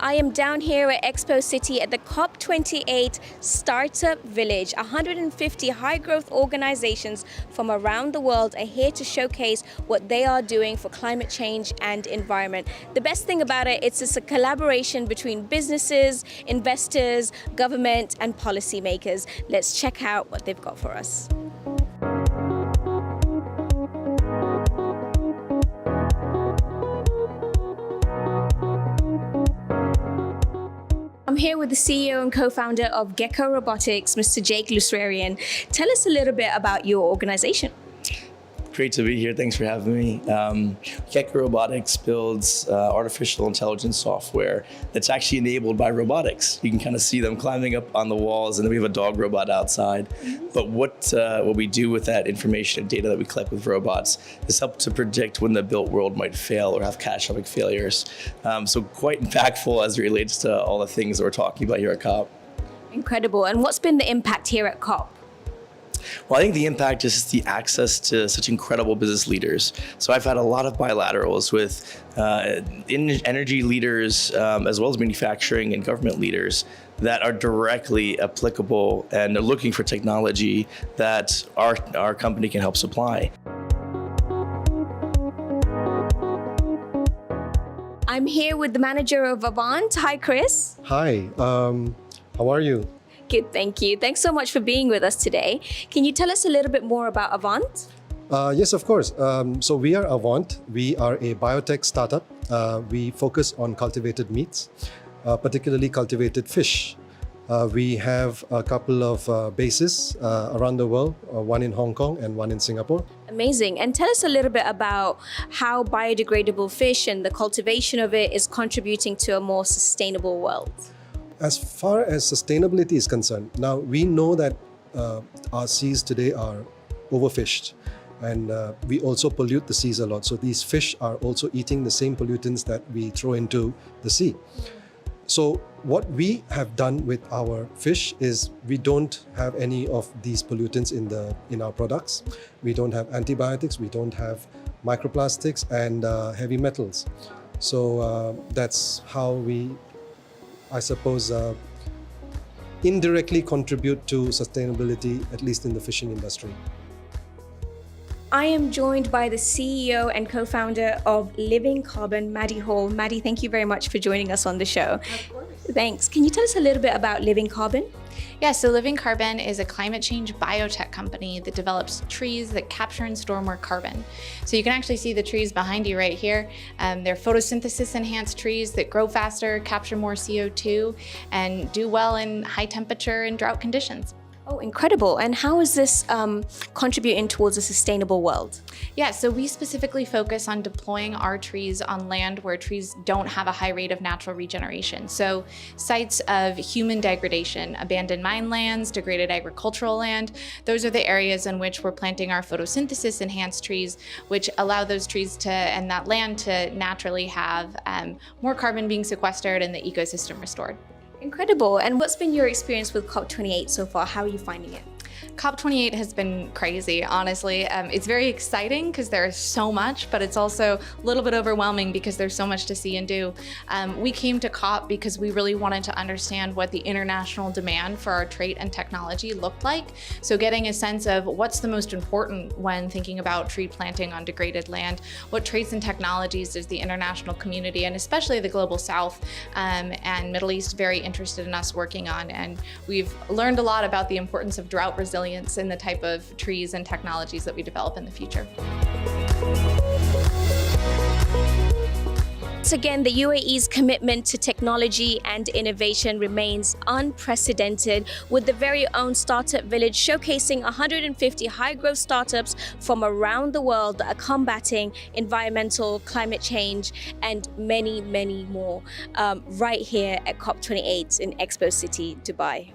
I am down here at Expo City at the COP28 Startup Village. 150 high-growth organizations from around the world are here to showcase what they are doing for climate change and environment. The best thing about it, it's a collaboration between businesses, investors, government, and policymakers. Let's check out what they've got for us. I'm here with the CEO and co-founder of Gecko Robotics, Mr. Jake Lusrarian. Tell us a little bit about your organization. Great to be here. Thanks for having me. Gecko Robotics builds artificial intelligence software that's actually enabled by robotics. You can kind of see them climbing up on the walls, and then we have a dog robot outside. But what we do with that information and data that we collect with robots is help to predict when the built world might fail or have catastrophic failures. So quite impactful as it relates to all the things that we're talking about here at COP. Incredible. And what's been the impact here at COP? Well, I think the impact is just the access to such incredible business leaders. So I've had a lot of bilaterals with energy leaders, as well as manufacturing and government leaders that are directly applicable, and they're looking for technology that our company can help supply. I'm here with the manager of Avant. Hi, Chris. Hi, how are you? Good, thank you. Thanks so much for being with us today. Can you tell us a little bit more about Avant? Yes, of course. So we are Avant. We are a biotech startup. We focus on cultivated meats, particularly cultivated fish. We have a couple of bases around the world, one in Hong Kong and one in Singapore. Amazing. And tell us a little bit about how biodegradable fish and the cultivation of it is contributing to a more sustainable world. As far as sustainability is concerned, now we know that our seas today are overfished, and we also pollute the seas a lot. So these fish are also eating the same pollutants that we throw into the sea. So what we have done with our fish is we don't have any of these pollutants in our products. We don't have antibiotics, we don't have microplastics and heavy metals. So that's how we, I suppose, indirectly contribute to sustainability, at least in the fishing industry. I am joined by the CEO and co-founder of Living Carbon, Maddie Hall. Maddie, thank you very much for joining us on the show. Of course. Thanks. Can you tell us a little bit about Living Carbon? Yeah, so Living Carbon is a climate change biotech company that develops trees that capture and store more carbon. So you can actually see the trees behind you right here. They're photosynthesis enhanced trees that grow faster, capture more CO2, and do well in high temperature and drought conditions. Oh, incredible. And how is this contributing towards a sustainable world? Yeah, so we specifically focus on deploying our trees on land where trees don't have a high rate of natural regeneration. So sites of human degradation, abandoned mine lands, degraded agricultural land, those are the areas in which we're planting our photosynthesis enhanced trees, which allow those trees to, and that land to naturally have more carbon being sequestered and the ecosystem restored. Incredible. And what's been your experience with COP28 so far? How are you finding it? COP28 has been crazy, honestly. It's very exciting because there's so much, but it's also a little bit overwhelming because there's so much to see and do. We came to COP because we really wanted to understand what the international demand for our trait and technology looked like. So getting a sense of what's the most important when thinking about tree planting on degraded land, what traits and technologies is the international community, and especially the Global South and Middle East, very interested in us working on. And we've learned a lot about the importance of drought resilience in the type of trees and technologies that we develop in the future. Once again, the UAE's commitment to technology and innovation remains unprecedented, with the very own Startup Village showcasing 150 high-growth startups from around the world that are combating environmental, climate change, and many, many more right here at COP28 in Expo City, Dubai.